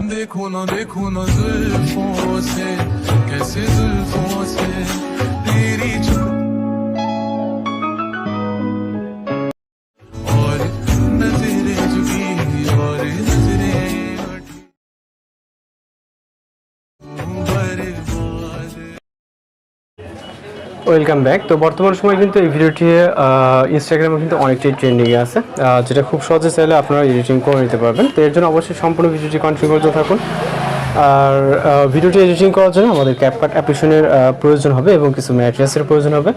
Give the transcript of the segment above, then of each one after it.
देखो ना जुल्फों से कैसे जुल्फों से तेरी और नजरें झुकी और नजरें बर्बाद। Welcome back. তো বর্তমান সময় কিন্তু এই ভিডিওটি ইনস্টাগ্রামে কিন্তু অনেকটাই ট্রেন্ডিংয়ে আছে, যেটা খুব সহজে চাইলে আপনারা এডিটিং করে নিতে পারবেন। তো এর জন্য অবশ্যই সম্পূর্ণ ভিডিওটি কন্টিনিউ করতে থাকুন। আর ভিডিওটি এডিটিং করার জন্য আমাদের ক্যাপকাট অ্যাপ্লিকেশনের প্রয়োজন হবে এবং কিছু ম্যাটেরিয়ালসের প্রয়োজন হবে,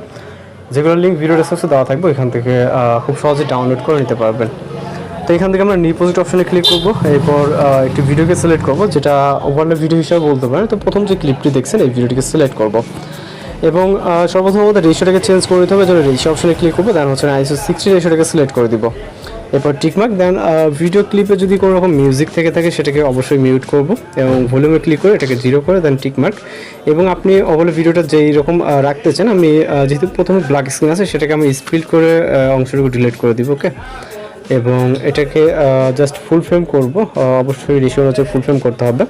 যেগুলো লিঙ্ক ভিডিও ডেসক্রিপশনে দেওয়া থাকবে। এখান থেকে খুব সহজে ডাউনলোড করে নিতে পারবেন। তো এখান থেকে আমরা নিউ প্রজেক্ট অপশনে ক্লিক করব, এরপর একটি ভিডিওকে সিলেক্ট করব, যেটা ওভারলে ভিডিও হিসাবে বলতে পারেন। তো প্রথম যে ক্লিপটি দেখছেন এই ভিডিওটিকে সিলেক্ট করব এবং সর্বপ্রথম আমাদের রেশিওটাকে চেঞ্জ করে দিতে হবে। যেন রেশিও অপশনে ক্লিক করবো, দেন হচ্ছে ISO 60 রেশিওটাকে সিলেক্ট করে দিব। এরপর টিকমার্ক, দেন ভিডিও ক্লিপে যদি কোনো রকম মিউজিক থেকে থাকে সেটাকে অবশ্যই মিউট করব এবং ভলিউমে ক্লিক করে এটাকে 0 করে দেন টিকমার্ক। এবং আপনি ওভারঅল ভিডিওটা যেই রকম রাখতে চান, আমি যেহেতু প্রথমে ব্ল্যাক স্ক্রিন আছে সেটাকে আমি স্প্লিট করে অংশটুকু ডিলিট করে দিব। ওকে, এবং এটাকে জাস্ট ফুল ফ্রেম করব। অবশ্যই রেশিও হচ্ছে ফুল ফ্রেম করতে হবে।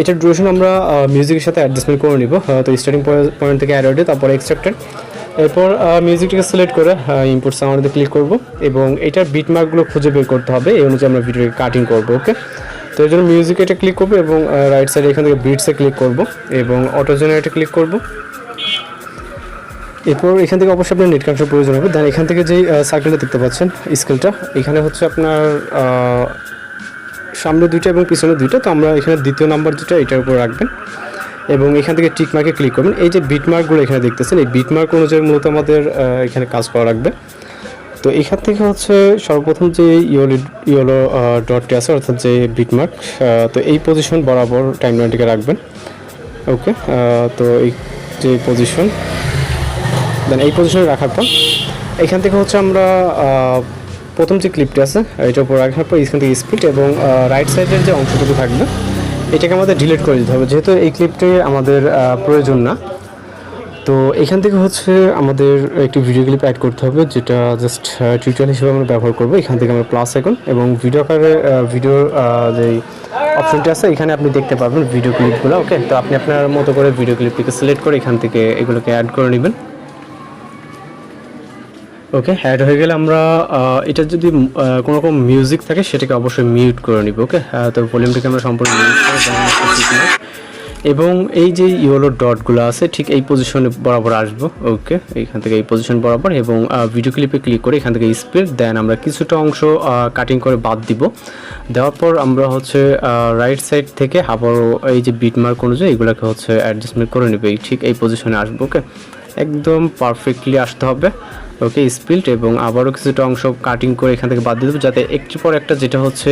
এটার ডিউরেশন আমরা মিউজিকের সাথে অ্যাডজাস্টমেন্ট করে নিব। তো স্টার্টিং পয়েন্ট থেকে অ্যাড, তারপর এক্সট্রাক্টেড। এরপর মিউজিকটাকে সিলেক্ট করে ইম্পোর্ট সাউন্ডে ক্লিক করব এবং এটার বিটমার্কগুলো খুঁজে বের করতে হবে। এই অনুযায়ী আমরা ভিডিওকে কাটিং করব। ওকে, তো এর জন্য মিউজিক এটা ক্লিক করব এবং রাইট সাইডে এখান থেকে বিটসে ক্লিক করব এবং অটো জেনারেটে ক্লিক করব। এরপর এখান থেকে অবশ্যই আপনার নেট কানেকশন প্রয়োজন হবে। দেন এখান থেকে যেই সার্কেলটা দেখতে পাচ্ছেন স্কেলটা, এখানে হচ্ছে আপনার সামনে দুইটা এবং পিছনে দুইটা। তো আমরা এখানে দ্বিতীয় নাম্বার যেটা এটার উপর রাখবেন এবং এখান থেকে টিক মার্কে ক্লিক করবেন। এই যে বিটমার্কগুলো এখানে দেখতেছেন, এই বিটমার্ক অনুযায়ী মূলত আমাদের এখানে কাজ করা রাখবে। তো এখান থেকে হচ্ছে সর্বপ্রথম যে ইয়েলো ডটটি আছে, অর্থাৎ যে বিটমার্ক, তো এই পজিশন বরাবর টাইমলাইনটিকে রাখবেন। ওকে, তো এই যে পজিশন, দেন এই পজিশনে রাখার পর এখান থেকে হচ্ছে আমরা প্রথম যে ক্লিপটি আছে এটার উপর রাখার পর এখান থেকে স্প্লিট এবং রাইট সাইডের যে অংশটুকু থাকবে এটাকে আমাদের ডিলিট করে দিতে হবে, যেহেতু এই ক্লিপটি আমাদের প্রয়োজন না। তো এখান থেকে হচ্ছে আমাদের একটি ভিডিও ক্লিপ অ্যাড করতে হবে, যেটা জাস্ট টিউটোরিয়াল হিসেবে আমরা ব্যবহার করবো। এখান থেকে আমরা প্লাস আইকন এবং ভিডিও আকারে ভিডিওর যেই অপশনটি আছে এখানে আপনি দেখতে পাবেন ভিডিও ক্লিপগুলো। ওকে, তো আপনি আপনার মতো করে ভিডিও ক্লিপটিকে সিলেক্ট করে এখান থেকে এগুলোকে অ্যাড করে নেবেন। ওকে, অ্যাড হয়ে গেলে আমরা এটা যদি কোনো রকম মিউজিক থাকে সেটাকে অবশ্যই মিউট করে নিব। ওকে, তো ভলিউমটাকে আমরা সম্পূর্ণ মিউট করে এবং এই যে ইয়েলো ডটগুলো আছে ঠিক এই পজিশনে বরাবর আসবো। ওকে, এইখান থেকে এই পজিশন বরাবর এবং ভিডিও ক্লিপে ক্লিক করে এখান থেকে স্প্লিট, দেন আমরা কিছুটা অংশ কাটিং করে বাদ দিব। দেওয়ার পর আমরা হচ্ছে রাইট সাইড থেকে আবারও এই যে বিটমার্ক অনুযায়ী এগুলোকে হচ্ছে অ্যাডজাস্টমেন্ট করে নেবে, ঠিক এই পজিশনে আসবো। ওকে, একদম পারফেক্টলি আসতে হবে। ওকে, স্প্লিট এবং আবারও কিছুটা অংশ কাটিং করে এখান থেকে বাদ দিয়ে দেবো, যাতে একটু পর একটা যেটা হচ্ছে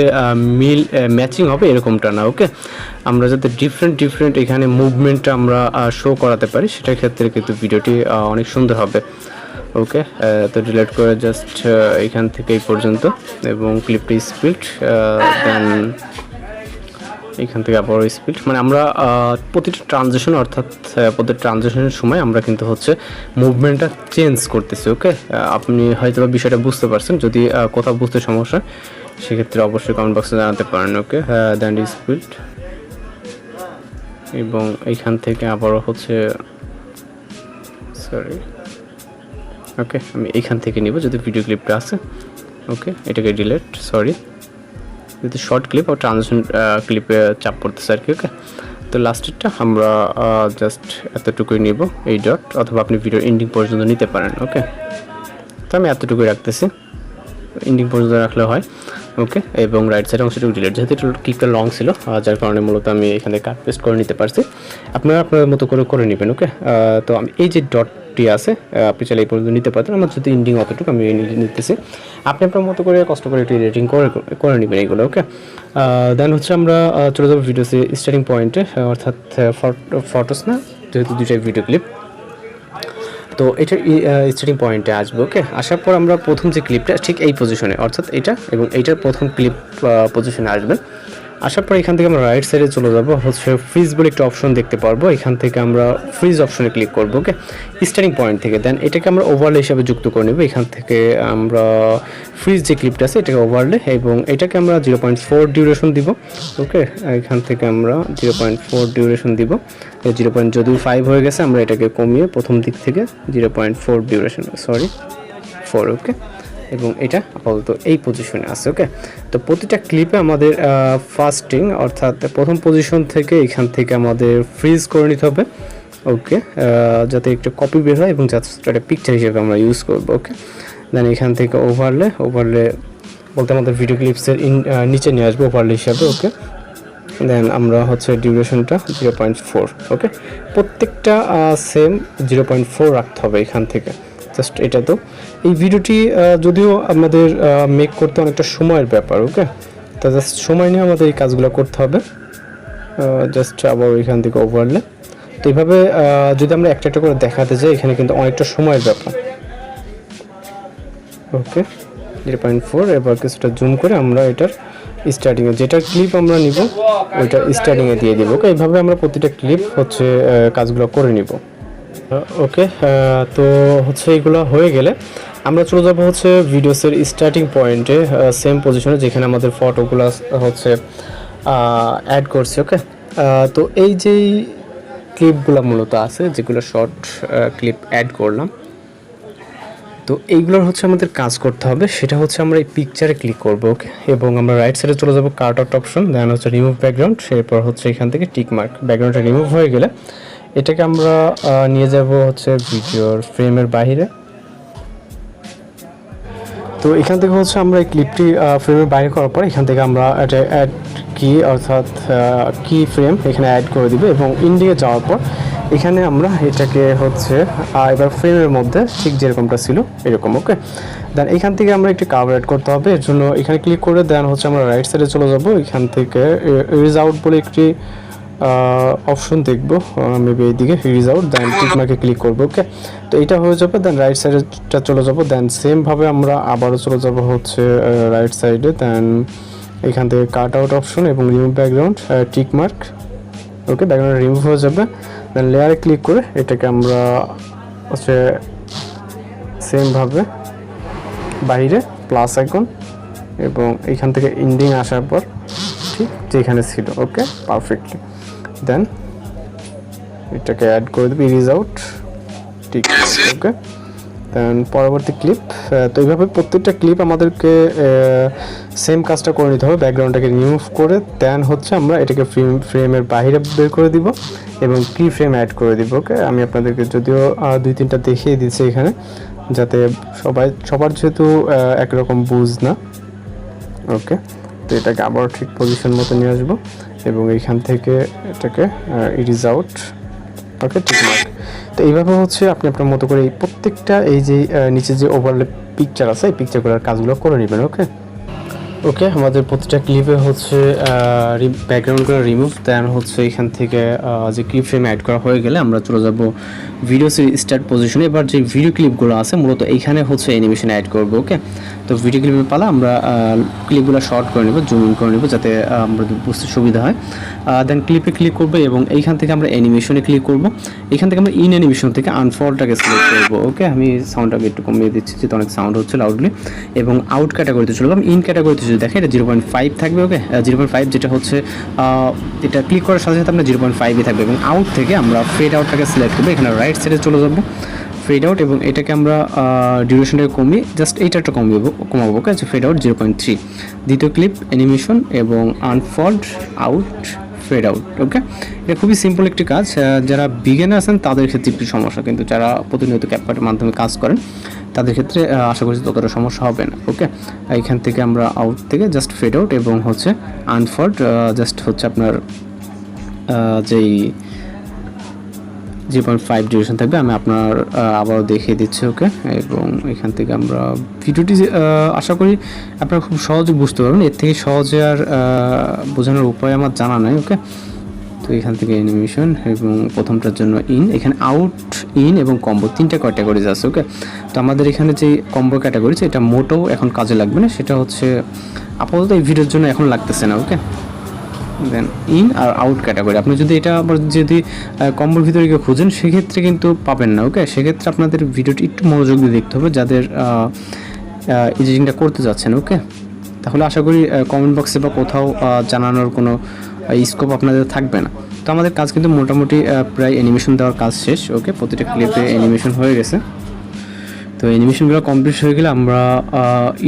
ম্যাচিং হবে এরকমটা না। ওকে, আমরা যাতে ডিফারেন্ট এখানে মুভমেন্টটা আমরা শো করাতে পারি, সেটার ক্ষেত্রে কিন্তু ভিডিওটি অনেক সুন্দর হবে। ওকে, তো ডিলিট করে জাস্ট এখান থেকে এই পর্যন্ত এবং ক্লিপটি স্প্লিট, দেন এখান থেকে আবার স্পিড, মানে আমরা প্রতিটা ট্রানজিশন অর্থাৎ প্রতিটা ট্রানজিশনের সময় আমরা কিন্তু হচ্ছে মুভমেন্টটা চেঞ্জ করতেছি। ওকে, আপনি হয়তো বিষয়টা বুঝতে পারছেন। যদি কোথাও বুঝতে সমস্যা সেক্ষেত্রে অবশ্যই কমেন্ট বক্সে জানাতে পারেন। ওকে, দেন স্পিড এবং এইখান থেকে আবারও হচ্ছে ওকে, আমি এইখান থেকে নিব যদি ভিডিও ক্লিপটা আছে। ওকে, এটাকে ডিলিট, যদি শর্ট ক্লিপ আর ট্রানজিশন ক্লিপে চাপ পড়তেছে আর কি। ওকে, তো লাস্টেরটা আমরা জাস্ট এতটুকুই নিব, এই ডট, অথবা আপনি ভিডিও এন্ডিং পর্যন্ত নিতে পারেন। ওকে, তো আমি এতটুকুই রাখতেছি, এন্ডিং পর্যন্ত রাখলে হয়। ওকে, এবং রাইট সাইড অংশটুকু ডিলিট, যেহেতু ক্লিপটা লং ছিল যার কারণে মূলত আমি এখানে কাট পেস্ট করে নিতে পারছি। আপনারা আপনার মতো করে নেবেন। ওকে, তো আমি এই যে ডটটি আছে আপনি চাইলে এই পর্যন্ত নিতে পারতেন, আমার যদি এন্ডিং অতটুকু আমি নিতেছি, আপনি আপনার মতো করে কষ্ট করে একটু এডিটিং করে নেবেন এইগুলো। ওকে, দেন হচ্ছে আমরা চলে যাবো ভিডিওসে স্টার্টিং পয়েন্টে, অর্থাৎ ফটোস না, যেহেতু দুইটাই ভিডিও ক্লিপ। তো এটার স্টার্টিং পয়েন্টে আসবো। ওকে, আসার পর আমরা প্রথম যে ক্লিপটা ঠিক এই পজিশনে, অর্থাৎ এটা এবং এইটার প্রথম ক্লিপ পজিশনে আসবেন। আসার পর এখান থেকে আমরা রাইট সাইডে চলে যাব, হচ্ছে ফ্রিজ বলে একটা অপশন দেখতে পারবো। এখান থেকে আমরা ফ্রিজ অপশনে ক্লিক করব, ওকে, স্টার্টিং পয়েন্ট থেকে। দেন এটাকে আমরা ওভারলে হিসাবে যুক্ত করে নেব। এখান থেকে আমরা ফ্রিজ যে ক্লিপটা আছে এটাকে ওভারলে, এবং এটাকে আমরা 0.4 ডিউরেশন দিব, ওকে। এখান থেকে আমরা 0.4 ডিউরেশন দিব। 0. যদিও 5 হয়ে গেছে, আমরা এটাকে কমিয়ে প্রথম দিক থেকে 0.4 ডিউরেশন, 4, ওকে। এবং এটা আপাতত এই পজিশনে আছে, ওকে। তো প্রতিটা ক্লিপে আমাদের ফার্স্টিং অর্থাৎ প্রথম পজিশন থেকে এখান থেকে আমাদের ফ্রিজ করে নিতে হবে, ওকে, যাতে একটা কপি বের হয় এবং যাতে একটা পিকচার হিসেবে আমরা ইউজ করবো, ওকে। দেন এখান থেকে ওভারলে বলতে আমাদের ভিডিও ক্লিপসের নিচে নিয়ে আসবো ওভারলে হিসাবে, ওকে। দেন আমরা হচ্ছে ডিউরেশনটা 0.4, ওকে। প্রত্যেকটা সেম 0.4 রাখতে হবে এখান থেকে, জাস্ট এটা। তো এই ভিডিওটি যদিও আমাদের মেক করতে অনেকটা সময়ের ব্যাপার, ওকে। তো জাস্ট সময় নিয়ে আমাদের এই কাজগুলো করতে হবে। জাস্ট আবার এখান থেকে ওভারলে। তো এইভাবে যদি আমরা একটা একটা করে দেখাতে যাই, এখানে কিন্তু অনেকটা সময়ের ব্যাপার, ওকে। 0.4, এবার কিছুটা জুম করে আমরা এটার স্টার্টিংয়ে যেটা ক্লিপ আমরা নিব ওইটা স্টার্টিংয়ে দিয়ে দিব, ওকে। এইভাবে আমরা প্রতিটা ক্লিপ হচ্ছে কাজগুলো করে নিব, ওকে। তো হচ্ছে এগুলো হয়ে গেলে আমরা চলে যাব হচ্ছে ভিডিওসের স্টার্টিং পয়েন্টে, সেম পজিশনে যেখানে আমাদের ফটোগুলো হচ্ছে অ্যাড করছি, ওকে। তো এই যেই ক্লিপগুলো মূলত আছে, যেগুলো শর্ট ক্লিপ অ্যাড করলাম, তো এইগুলোর হচ্ছে আমাদের কাজ করতে হবে। সেটা হচ্ছে আমরা এই পিকচারে ক্লিক করব, ওকে। এবং আমরা রাইট সাইডে চলে যাব কাট আউট অপশন, দেন হচ্ছে রিমুভ ব্যাকগ্রাউন্ড, এরপর হচ্ছে এখান থেকে টিক মার্ক। ব্যাকগ্রাউন্ডটা রিমুভ হয়ে গেলে এটাকে আমরা নিয়ে যাব হচ্ছে ভিডিওর ফ্রেমের বাইরে। তো এখান থেকে হচ্ছে আমরা এই ক্লিপটি ফ্রেমের বাইরে করার পর এখান থেকে আমরা এটা অ্যাড কি অর্থাৎ কি ফ্রেম এখানে অ্যাড করে দিব, এবং ইন্ডিয়া যাওয়ার পর এখানে আমরা এটাকে হচ্ছে এবার ফ্রেমের মধ্যে ঠিক যেরকমটা ছিল এরকম, ওকে। দেন এখান থেকে আমরা একটি কাভার অ্যাড করতে হবে। এর জন্য এখানে ক্লিক করে দেন হচ্ছে আমরা রাইট সাইডে চলে যাব। এখান থেকে ইরেজ আউট বলে একটি অপশন দেখবো, মেবি এইদিকে ইরেজ আউট, দেন টিক মার্কে ক্লিক করবো, ওকে। তো এটা হয়ে যাবে। দেন রাইট সাইডেটা চলে যাব। দেন সেমভাবে আমরা আবারও চলে যাব হচ্ছে রাইট সাইডে। দেন এখান থেকে কাট আউট অপশন এবং রিমুভ ব্যাকগ্রাউন্ড, টিক মার্ক, ওকে। ব্যাকগ্রাউন্ড রিমুভ হয়ে যাবে। দেন লেয়ারে ক্লিক করে এটাকে আমরা হচ্ছে সেমভাবে বাইরে প্লাস আইকন, এবং এখান থেকে ইন্ডিং আসার পর ঠিক যেখানে ছিল, ওকে, পারফেক্টলি। দেন এটাকে অ্যাড করে দেবো, ইরেজ আউট, ঠিক আছে, ওকে। দেন পরবর্তী ক্লিপ। তো এইভাবে প্রত্যেকটা ক্লিপ আমাদেরকে সেম কাজটা করে নিতে হবে। ব্যাকগ্রাউন্ডটাকে রিমুভ করে দেন হচ্ছে আমরা এটাকে ফ্রেমের বাইরে বের করে দিব এবং কি ফ্রেম অ্যাড করে দিব, ওকে। আমি আপনাদেরকে যদিও 2-3টা দেখিয়ে দিচ্ছি এখানে, যাতে সবার যেহেতু একরকম বুঝ না, ওকে। তো এটাকে আবার ঠিক পজিশন মতো নিয়ে আসবো এবং এইখান থেকে এটাকে ইরেজ আউট, ওকে, ঠিক মার্ক। তো এইভাবে হচ্ছে আপনি আপনার মতো করে এই প্রত্যেকটা এই যে নিচে যে ওভারলে পিকচার আছে এই পিকচারগুলোর কাজগুলো করে নেবেন, ওকে। ওকে, আমাদের প্রতিটা ক্লিপে হচ্ছে ব্যাকগ্রাউন্ডগুলো রিমুভ, দেন হচ্ছে এখান থেকে যে ক্লিপ ফ্রেম অ্যাড করা হয়ে গেলে আমরা চলে যাব ভিডিওসের স্টার্ট পজিশনে। এবার যে ভিডিও ক্লিপগুলো আছে মূলত এইখানে হচ্ছে অ্যানিমেশন অ্যাড করব, ওকে। তো ভিডিও ক্লিপের পালা আমরা ক্লিপগুলো শর্ট করে নেব, জুম ইন করে নেব যাতে আমরা বুঝতে সুবিধা হয়। দেন ক্লিপে ক্লিক করব এবং এইখান থেকে আমরা অ্যানিমেশনে ক্লিক করব। এখান থেকে আমরা ইন অ্যানিমেশন থেকে আনফোল্ডটাকে সিলেক্ট করব, ওকে। আমি সাউন্ডটাকে একটু কমিয়ে দিচ্ছি যেহেতু অনেক সাউন্ড হচ্ছে লাউডলি। এবং আউট ক্যাটাগরিতে চলে গেলাম। ইন ক্যাটাগরিতে যদি দেখেন এটা 0.5 থাকবে, ওকে। 0.5 যেটা হচ্ছে এটা ক্লিক করার সাথে সাথে আপনার 0.5-ই থাকবে। এবং আউট থেকে আমরা ফেড আউটটাকে সিলেক্ট করবো, এখানে রাইট সাইডে চলে যাব, ফেড আউট, এবং এটাকে আমরা ডিউরেশনটাকে কমিয়ে জাস্ট এইটা কমাবো, ওকে। Fade out 0.3। দ্বিতীয় ক্লিপ অ্যানিমেশন এবং unfold, out, fade out, okay. এটা খুবই সিম্পল একটি কাজ। যারা বিগিনার আছেন তাদের ক্ষেত্রে একটু সমস্যা, কিন্তু যারা প্রতিনিয়ত ক্যাপকাটের মাধ্যমে কাজ করেন তাদের ক্ষেত্রে আশা করছি ততটা সমস্যা হবে না, ওকে। এখান থেকে আমরা আউট থেকে জাস্ট ফেড আউট এবং হচ্ছে আনফোল্ড জাস্ট হচ্ছে আপনার যেই 0.5 ডিউরেশন থাকবে আমি আপনার আবারও দেখিয়ে দিচ্ছি, ওকে। এবং এখান থেকে আমরা ভিডিওটি আশা করি আপনারা খুব সহজে বুঝতে পারবেন। এর থেকে সহজে আর বোঝানোর উপায় আমার জানা নাই, ওকে। তো এখান থেকে অ্যানিমেশন এবং প্রথমটার জন্য এখানে আউট, ইন এবং কম্বো 3টা ক্যাটাগরিজ আছে, ওকে। তো আমাদের এখানে যে কম্বো ক্যাটাগরি এটা মোটেও এখন কাজে লাগবে না, সেটা হচ্ছে আপাতত এই ভিডিওর জন্য এখন লাগতেছে না, ওকে। দেন ইন আর আউট ক্যাটাগরি। আপনি যদি এটা আবার যদি কম্বোর ভিতরে কেউ খুঁজেন সেক্ষেত্রে কিন্তু পাবেন না। ওকে, সেক্ষেত্রে আপনাদের ভিডিওটি একটু মনোযোগ দিয়ে দেখতে হবে যাদের এডিটিংটা করতে যাচ্ছেন। ওকে, তাহলে আশা করি কমেন্ট বক্সে বা কোথাও জানানোর কোনো স্কোপ আপনাদের থাকবে না। তো আমাদের কাজ কিন্তু মোটামুটি প্রায় অ্যানিমেশন দেওয়ার কাজ শেষ। ওকে, প্রতিটা ক্লিপে অ্যানিমেশন হয়ে গেছে। তো অ্যানিমেশনগুলো কমপ্লিট হয়ে গেলে আমরা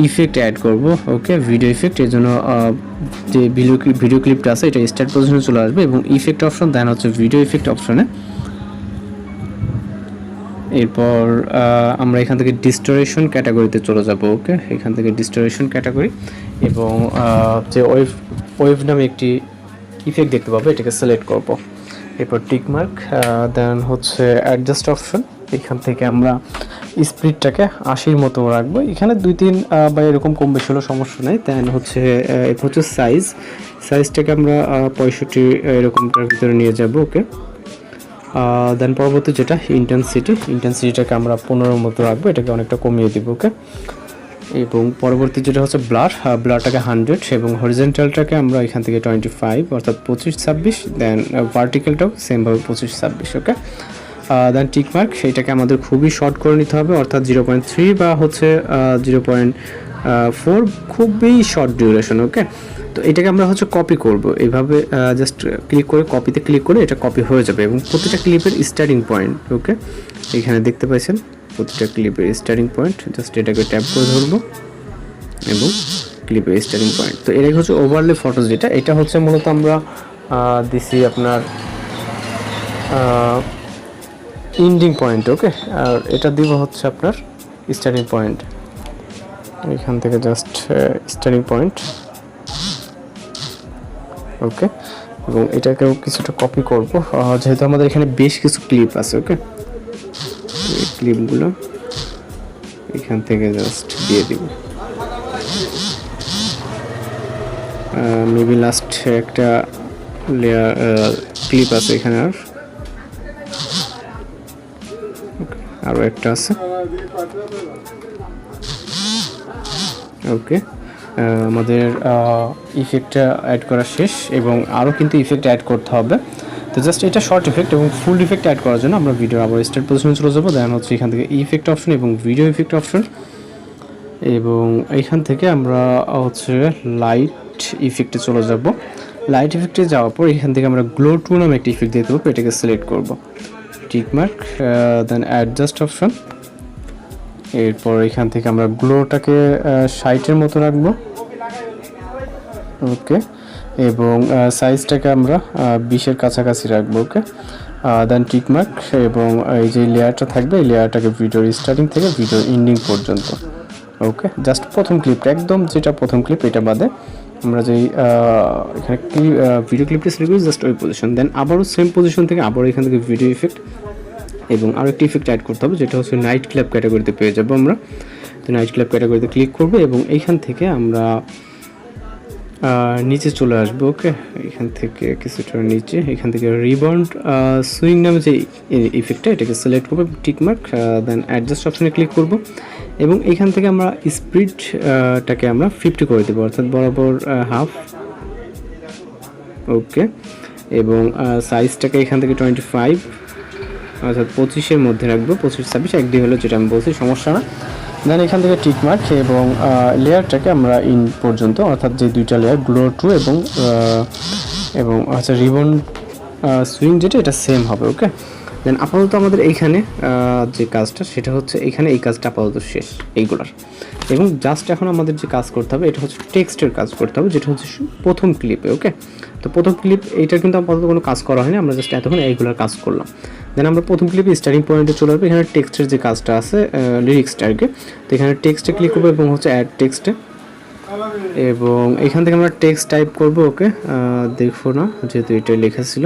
ইফেক্ট অ্যাড করব। ওকে, ভিডিও ইফেক্ট। এর জন্য যে ভিডিও ক্লিপটা আছে এটা স্টার্ট পজিশনে চলে আসবে এবং ইফেক্ট অপশন, দেন হচ্ছে ভিডিও ইফেক্ট অপশনে। এরপর আমরা এখান থেকে ডিস্টোরেশন ক্যাটাগরিতে চলে যাব। ওকে, এখান থেকে ডিস্টোরেশন ক্যাটাগরি এবং যে ওয়েভ নামে একটি ইফেক্ট দেখতে পাবো, এটাকে সিলেক্ট করব। এরপর টিকমার্ক, দেন হচ্ছে অ্যাডজাস্ট অপশন। এখান থেকে আমরা স্পিডটাকে 80 মতো রাখবো। এখানে 2-3 বা এরকম কম বেশি হলেও সমস্যা নেই। দেন হচ্ছে এরপর হচ্ছে সাইজটাকে আমরা 65 এরকমটার ভিতরে নিয়ে যাব। ওকে, দেন পরবর্তী যেটা ইন্টেন্সিটিটাকে আমরা 15 মতো রাখবো, এটাকে অনেকটা কমিয়ে দিব। ওকে, এবং পরবর্তী যেটা হচ্ছে ব্লারটাকে 100 এবং হরিজেন্টালটাকে আমরা এখান থেকে 25 অর্থাৎ 25-26। দেন ভার্টিক্যালটাও সেমভাবে 25-26। ওকে, দেন টিকমার্ক, সেইটাকে আমাদের খুবই শর্ট করে নিতে হবে, অর্থাৎ 0.3 বা হচ্ছে 0.4, খুবই শর্ট ডিউরেশন। ওকে, তো এটাকে আমরা হচ্ছে কপি করব এইভাবে, জাস্ট কপিতে ক্লিক করে এটা কপি হয়ে যাবে এবং প্রতিটা ক্লিপের স্টার্টিং পয়েন্ট। ওকে, এখানে দেখতে পাচ্ছেন প্রতিটা ক্লিপের স্টার্টিং পয়েন্ট, জাস্ট এটাকে ট্যাপ করে ধরবো এবং ক্লিপের স্টার্টিং পয়েন্ট। তো এটাই হচ্ছে ওভারলে ফটোস, যেটা এটা হচ্ছে মূলত আমরা দিছি আপনার এন্ডিং পয়েন্ট। ওকে, আর এটা দিব হচ্ছে আপনার স্টার্টিং পয়েন্ট, এখান থেকে জাস্ট স্টার্টিং পয়েন্ট। ওকে, এবং এটাকেও কিছুটা কপি করব, যেহেতু আমাদের এখানে বেশ কিছু ক্লিপ আছে। ওকে, এই ক্লিপগুলো এখান থেকে জাস্ট দিয়ে দিব। মেবি লাস্ট একটা লেয়ার ক্লিপ আছে এখানে, আরও একটা আছে। ওকে, আমাদের ইফেক্টটা অ্যাড করা শেষ এবং আরও কিন্তু ইফেক্ট অ্যাড করতে হবে। তো জাস্ট এটা শর্ট ইফেক্ট এবং ফুল ইফেক্ট অ্যাড করার জন্য আমরা ভিডিও আবার স্টার্ট পজিশনে চলে যাবো। দেন হচ্ছে এখান থেকে ইফেক্ট অপশন এবং ভিডিও ইফেক্ট অপশন, এবং এইখান থেকে আমরা হচ্ছে লাইট ইফেক্টে চলে যাব। লাইট ইফেক্টে যাওয়ার পর এখান থেকে আমরা গ্লো টু নামে একটা ইফেক্ট দিতে পারবো, এটাকে সিলেক্ট করব। টিকমার্ক, দেন অ্যাডজাস্ট অপশন। এরপর এখান থেকে আমরা গ্লোটাকে 60-এর মতো রাখবো। ওকে, এবং সাইজটাকে আমরা 20-এর কাছাকাছি রাখবো। ওকে, দেন টিকমার্ক এবং এই যে লেয়ারটা থাকবে এই লেয়ারটাকে ভিডিওর স্টার্টিং থেকে ভিডিওর এন্ডিং পর্যন্ত। ওকে, জাস্ট প্রথম ক্লিপটা, একদম যেটা প্রথম ক্লিপ এটা বাদে আমরা যেই এখানে ভিডিও ক্লিপটা সিলেক্ট করি জাস্ট ওই পজিশন। দেন আবারও সেম পজিশন থেকে আবারও এখান থেকে ভিডিও ইফেক্ট এবং আরও একটি ইফেক্ট অ্যাড করতে হবে, যেটা হচ্ছে নাইট ক্লাব ক্যাটাগরিতে পেয়ে যাবো আমরা। তো নাইট ক্লাব ক্যাটাগরিতে ক্লিক করবো এবং এইখান থেকে আমরা নিচে চলে আসবো। ওকে, এখান থেকে কিছুটা নিচে, এখান থেকে রিবাউন্ড সুইং নামে যে ইফেক্টটা এটাকে সিলেক্ট করবো, টিকমার্ক, দেন অ্যাডজাস্ট অপশনে ক্লিক করব এবং এখান থেকে আমরা স্পিডটাকে আমরা 50 করে দেবো, অর্থাৎ বরাবর হাফ। ওকে, এবং সাইজটাকে এখান থেকে 25 অর্থাৎ 25-এর মধ্যে রাখবো, 25-26 একদিকে হলো, যেটা আমি বলছি সমস্যা না। দেন এখান থেকে টিকমার্ক এবং লেয়ারটাকে আমরা ইন পর্যন্ত, অর্থাৎ যে দুইটা লেয়ার গ্লো টু এবং আচ্ছা রিবন সুইং যেটা এটা সেম হবে। ওকে, দেন আপাতত আমাদের এইখানে যে কাজটা সেটা হচ্ছে এখানে এই কাজটা আপাতত শেষ এইগুলার, এবং জাস্ট এখন আমাদের যে কাজ করতে হবে এটা হচ্ছে টেক্সটের কাজ করতে হবে, যেটা হচ্ছে প্রথম ক্লিপে। ওকে, তো প্রথম ক্লিপ এইটা কিন্তু আপাতত কোনো কাজ করা হয়নি, আমরা জাস্ট এতক্ষণ এইগুলার কাজ করলাম। দেন আমরা প্রথম ক্লিপে স্টার্টিং পয়েন্টে চলে আসবো, এখানে টেক্সটের যে কাজটা আছে লিরিক্সটা আর কি। তো এখানে টেক্সটে ক্লিক করবো এবং হচ্ছে অ্যাড টেক্সটে, এবং এখান থেকে আমরা টেক্সট টাইপ করবো। ওকে, দেখো না যেহেতু এটা লেখা ছিল,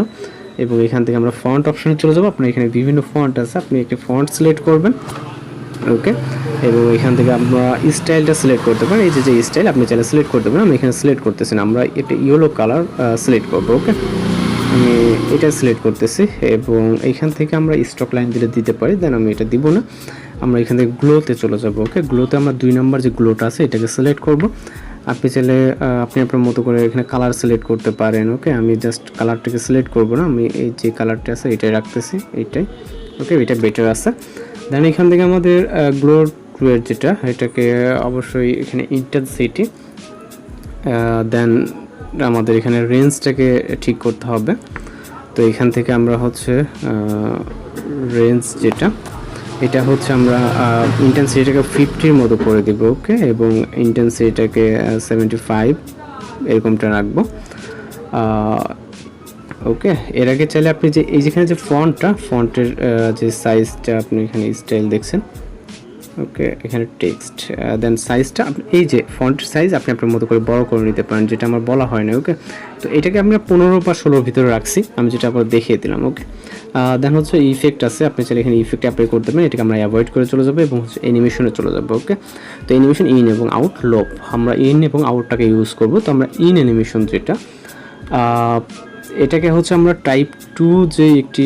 এবং এখান থেকে আমরা ফন্ট অপশনে চলে যাবো। আপনার এখানে বিভিন্ন ফন্ট আছে, আপনি একটা ফন্ট সিলেক্ট করবেন। ওকে, এবং এখান থেকে আমরা স্টাইলটা সিলেক্ট করতে পারেন, এই যে স্টাইল আপনি চাইলে সিলেক্ট করতে পারেন, আমি এখানে সিলেক্ট করতেছি না, আমরা একটা ইয়েলো কালার সিলেক্ট করবো। ওকে, আমি এটা সিলেক্ট করতেছি এবং এইখান থেকে আমরা স্টক লাইন দিতে পারি, দেন আমি এটা দিব না, আমরা এখান থেকে গ্লোতে চলে যাব। ওকে, গ্লোতে আমরা 2 নম্বর যে গ্লোটা আছে এটাকে সিলেক্ট করব। আপনি চাইলে আপনি আপনার মতো করে এখানে কালার সিলেক্ট করতে পারেন। ওকে, আমি জাস্ট কালারটাকে সিলেক্ট করব না, আমি এই যে কালারটা আছে এটাই রাখতেছি, এইটাই। ওকে, এটা বেটার আছে। দেন এখান থেকে আমাদের গ্লো টুয়ের যেটা, এটাকে অবশ্যই এখানে ইন্টেন্সিটি, দেন আমাদের এখানে রেঞ্জটাকে ঠিক করতে হবে। তো এখান থেকে আমরা হচ্ছে রেঞ্জ যেটা, এটা হচ্ছে আমরা ইন্টেন্সিটিটাকে 50-র মতো করে দিব। ওকে, এবং ইন্টেন্সিটিটাকে 75 এরকমটা রাখবো। ওকে, এর আগে চাইলে আপনি যে এই যেখানে যে ফন্টের যে সাইজটা আপনি এখানে স্টাইল দেখছেন, ওকে, এখানে টেক্সট, দেন সাইজটা আপনি এই যে ফন্টের সাইজ আপনি আপনার মতো করে বড় করে নিতে পারেন, যেটা আমার বলা হয় না। ওকে, তো এটাকে আমরা 15 বা 16 ভিতরে রাখছি, আমি যেটা আবার দেখিয়ে দিলাম। ওকে, দেন হচ্ছে ইফেক্ট আছে, আপনি চাইলে এখানে ইফেক্ট অ্যাপ্লাই করতে পারেন, এটাকে আমরা অ্যাভয়েড করে চলে যাবো এবং হচ্ছে অ্যানিমেশনে চলে যাবো। ওকে, তো অ্যানিমেশন ইন এবং আউট লোপ, আমরা ইন এবং আউটটাকে ইউজ করব। তো আমরা ইন অ্যানিমেশন যেটা, এটাকে হচ্ছে আমরা টাইপ 2 যে একটি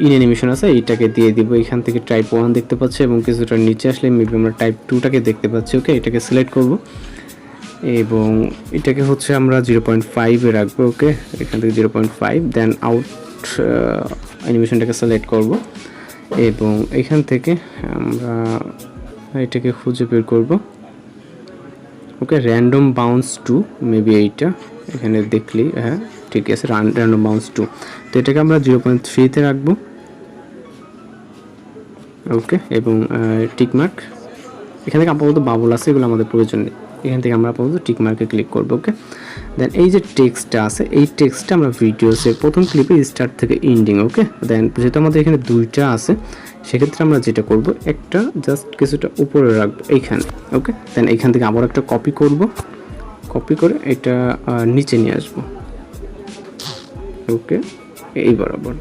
ইন অ্যানিমেশন আছে এইটাকে দিয়ে দিব। এখান থেকে টাইপ 1 দেখতে পাচ্ছি এবং কিছুটা নিচে আসলে মেবি আমরা টাইপ 2টাকে দেখতে পাচ্ছি। ওকে, এটাকে সিলেক্ট করব এবং এটাকে হচ্ছে আমরা 0.5 এ রাখবো। ওকে, এখান থেকে 0.5, দেন আউট অ্যানিমেশনটাকে সিলেক্ট করব এবং এখান থেকে আমরা এটাকে খুঁজে বের করব। ওকে, র্যান্ডম বাউন্স 2 মেবি এইটা এখানে দেখলি, হ্যাঁ ঠিক আছে, র্যান্ডম বাউন্স 2। তো এটাকে আমরা 0.3-তে রাখবো। ওকে, এবং টিকমার্ক, এখান থেকে আপাতত বাবল আছে, এগুলো আমাদের প্রয়োজন নেই। এখান থেকে আমরা আপাতত টিকমার্কে ক্লিক করবো। ওকে, দেন এই যে টেক্সটটা আছে, এই টেক্সটটা আমরা ভিডিওসের প্রথম ক্লিপে স্টার্ট থেকে এন্ডিং। ওকে, দেন যেহেতু আমাদের এখানে দুইটা আছে, সেক্ষেত্রে আমরা যেটা করব, একটা জাস্ট কিছুটা উপরে রাখবো এইখানে। ওকে, দেন এইখান থেকে আবার একটা কপি করব, কপি করে এটা নিচে নিয়ে আসবো। ওকে, এই বরাবর,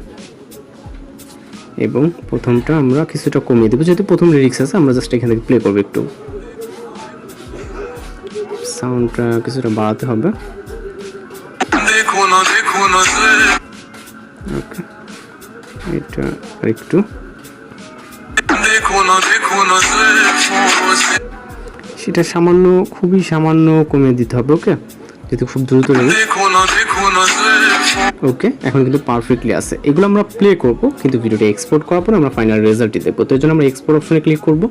এবং প্রথমটা আমরা কিছুটা কমিয়ে দেবো, যেহেতু প্রথম লিরিক্স আছে, আমরা জাস্ট এখান থেকে প্লে করবো, একটু সাউন্ডটা কিছুটা বাড়াতে হবে। ওকে, এটা একটু সেটা সামান্য, খুবই সামান্য কমিয়ে দিতে হবে। ওকে, যেহেতু খুব দ্রুত লাগে। ওকে, এখন কিন্তু পারফেক্টলি আছে। এগুলো আমরা প্লে করব, কিন্তু ভিডিওটা এক্সপোর্ট করার পর আমরা ফাইনাল রেজাল্টটি দেখবো। তো এর জন্য আমরা এক্সপোর্ট অপশনে ক্লিক করব।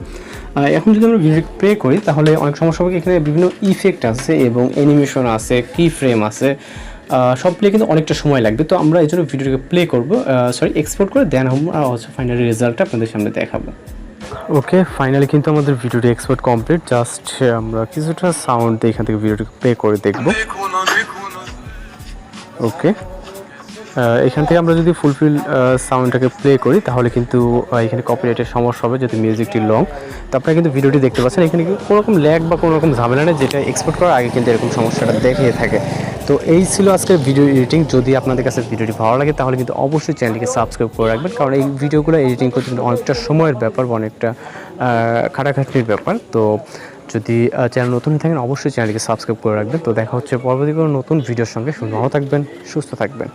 এখন যদি আমরা ভিডিও প্লে করি তাহলে অনেক সমস্যা হবে। এখানে বিভিন্ন ইফেক্ট আছে এবং অ্যানিমেশন আছে, কি ফ্রেম আছে, সব প্লে কিন্তু অনেকটা সময় লাগবে। তো আমরা এই জন্য ভিডিওটাকে প্লে করবো, এক্সপোর্ট করে দেন আমরা হচ্ছে ফাইনাল রেজাল্টটা আপনাদের সামনে দেখাবো। ওকে, ফাইনালি কিন্তু আমাদের ভিডিওটি এক্সপোর্ট কমপ্লিট। জাস্ট আমরা কিছুটা সাউন্ড এখান থেকে ভিডিওটিকে প্লে করে দেখব। ওকে, এখান থেকে আমরা যদি ফুলফিল সাউন্ডটাকে প্লে করি তাহলে কিন্তু এখানে কপিরাইটের সমস্যা হবে, যদি মিউজিকটি লং। তো আপনারা কিন্তু ভিডিওটি দেখতে পাচ্ছেন, এখানে কোনো রকম ল্যাগ বা কোনো রকম ঝামেলা নেই, যেটা এক্সপোর্ট করার আগে কিন্তু এরকম সমস্যাটা দেখিয়ে থাকে। তো এই ছিল আজকের ভিডিও এডিটিং। যদি আপনাদের কাছে ভিডিওটি ভালো লাগে তাহলে কিন্তু অবশ্যই চ্যানেলটিকে সাবস্ক্রাইব করে রাখবেন, কারণ এই ভিডিওগুলো এডিটিং করতে কিন্তু অনেকটা সময়ের ব্যাপার বা অনেকটা খাটাখাটনির ব্যাপার। তো যদি চ্যানেল নতুন থাকেন অবশ্যই চ্যানেলটিকে সাবস্ক্রাইব করে রাখবেন। তো দেখা হচ্ছে পরবর্তী কোনো নতুন ভিডিওর সঙ্গে। ভালো থাকবেন, সুস্থ থাকবেন।